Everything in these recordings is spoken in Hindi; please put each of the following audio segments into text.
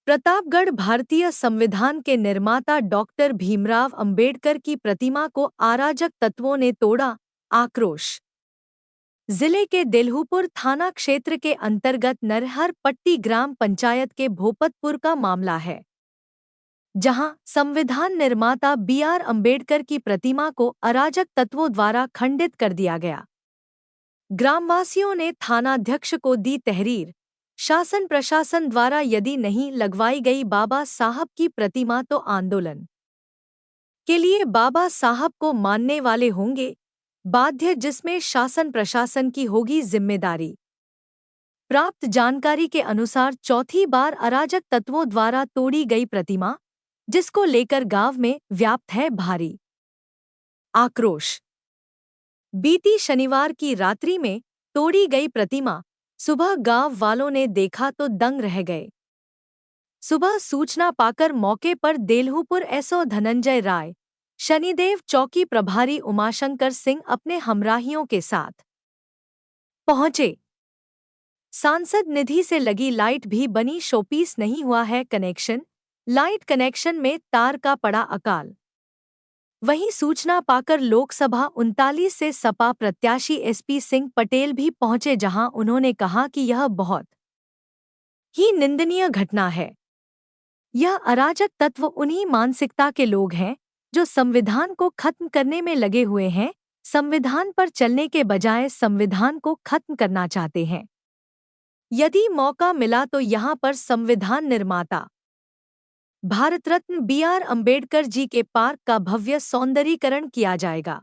प्रतापगढ़ भारतीय संविधान के निर्माता डॉक्टर भीमराव अंबेडकर की प्रतिमा को अराजक तत्वों ने तोड़ा, आक्रोश। जिले के देलहुपुर थाना क्षेत्र के अंतर्गत नरहर पट्टी ग्राम पंचायत के भोपतपुर का मामला है, जहां संविधान निर्माता बी.आर. अंबेडकर की प्रतिमा को अराजक तत्वों द्वारा खंडित कर दिया गया। ग्रामवासियों ने थानाध्यक्ष को दी तहरीर। शासन प्रशासन द्वारा यदि नहीं लगवाई गई बाबा साहब की प्रतिमा तो आंदोलन के लिए बाबा साहब को मानने वाले होंगे बाध्य, जिसमें शासन प्रशासन की होगी जिम्मेदारी। प्राप्त जानकारी के अनुसार चौथी बार अराजक तत्वों द्वारा तोड़ी गई प्रतिमा, जिसको लेकर गांव में व्याप्त है भारी आक्रोश। बीती शनिवार की रात्रि में तोड़ी गई प्रतिमा सुबह गांव वालों ने देखा तो दंग रह गए। सुबह सूचना पाकर मौके पर देलहुपुर एसओ धनंजय राय, शनिदेव चौकी प्रभारी उमाशंकर सिंह अपने हमराहियों के साथ पहुंचे। सांसद निधि से लगी लाइट भी बनी शोपीस नहीं हुआ है कनेक्शन, लाइट कनेक्शन में तार का पड़ा अकाल। वहीं सूचना पाकर लोकसभा 39 से सपा प्रत्याशी एसपी सिंह पटेल भी पहुंचे, जहां उन्होंने कहा कि यह बहुत ही निंदनीय घटना है। यह अराजक तत्व उन्हीं मानसिकता के लोग हैं जो संविधान को खत्म करने में लगे हुए हैं, संविधान पर चलने के बजाय संविधान को खत्म करना चाहते हैं। यदि मौका मिला तो यहां पर संविधान निर्माता भारत रत्न बी.आर. अंबेडकर जी के पार्क का भव्य सौंदर्यीकरण किया जाएगा।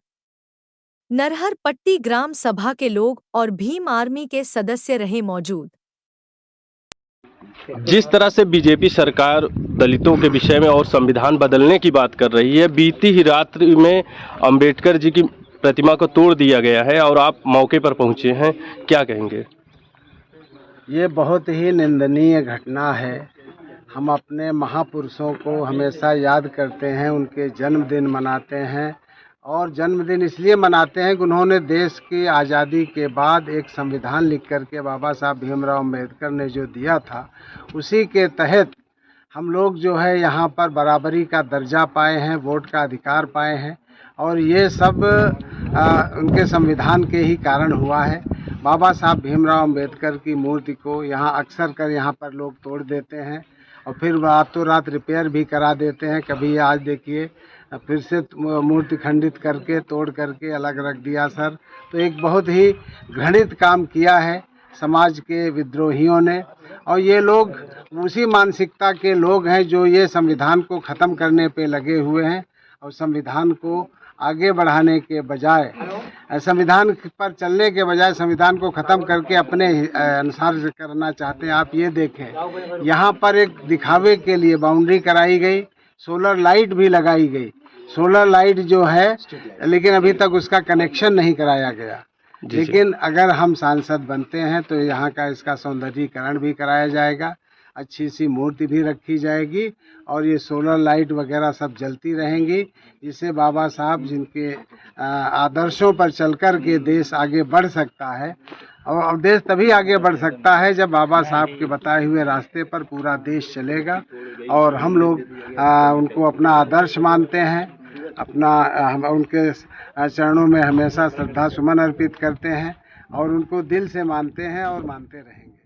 नरहर पट्टी ग्राम सभा के लोग और भीम आर्मी के सदस्य रहे मौजूद। जिस तरह से बीजेपी सरकार दलितों के विषय में और संविधान बदलने की बात कर रही है, बीती ही रात्रि में अंबेडकर जी की प्रतिमा को तोड़ दिया गया है और आप मौके पर पहुंचे हैं, क्या कहेंगे? ये बहुत ही निंदनीय घटना है। हम अपने महापुरुषों को हमेशा याद करते हैं, उनके जन्मदिन मनाते हैं और जन्मदिन इसलिए मनाते हैं कि उन्होंने देश की आज़ादी के बाद एक संविधान लिख करके बाबा साहब भीमराव अंबेडकर ने जो दिया था, उसी के तहत हम लोग जो है यहाँ पर बराबरी का दर्जा पाए हैं, वोट का अधिकार पाए हैं और ये सब उनके संविधान के ही कारण हुआ है। बाबा साहब भीमराव अंबेडकर की मूर्ति को यहाँ अक्सर कर यहाँ पर लोग तोड़ देते हैं और फिर रातों रात रिपेयर भी करा देते हैं। कभी आज देखिए फिर से मूर्ति खंडित करके तोड़ करके अलग रख दिया सर। तो एक बहुत ही घृणित काम किया है समाज के विद्रोहियों ने और ये लोग उसी मानसिकता के लोग हैं जो ये संविधान को ख़त्म करने पे लगे हुए हैं और संविधान को आगे बढ़ाने के बजाय, संविधान पर चलने के बजाय संविधान को ख़त्म करके अपने अनुसार करना चाहते हैं। आप ये देखें, यहाँ पर एक दिखावे के लिए बाउंड्री कराई गई, सोलर लाइट भी लगाई गई। सोलर लाइट जो है, लेकिन अभी तक उसका कनेक्शन नहीं कराया गया। लेकिन अगर हम सांसद बनते हैं तो यहाँ का इसका सौंदर्यीकरण भी कराया जाएगा, अच्छी सी मूर्ति भी रखी जाएगी और ये सोलर लाइट वगैरह सब जलती रहेंगी, जिससे बाबा साहब जिनके आदर्शों पर चलकर के देश आगे बढ़ सकता है। और देश तभी आगे बढ़ सकता है जब बाबा साहब के बताए हुए रास्ते पर पूरा देश चलेगा। और हम लोग उनको अपना आदर्श मानते हैं, हम उनके चरणों में हमेशा श्रद्धा सुमन अर्पित करते हैं और उनको दिल से मानते हैं और मानते रहेंगे।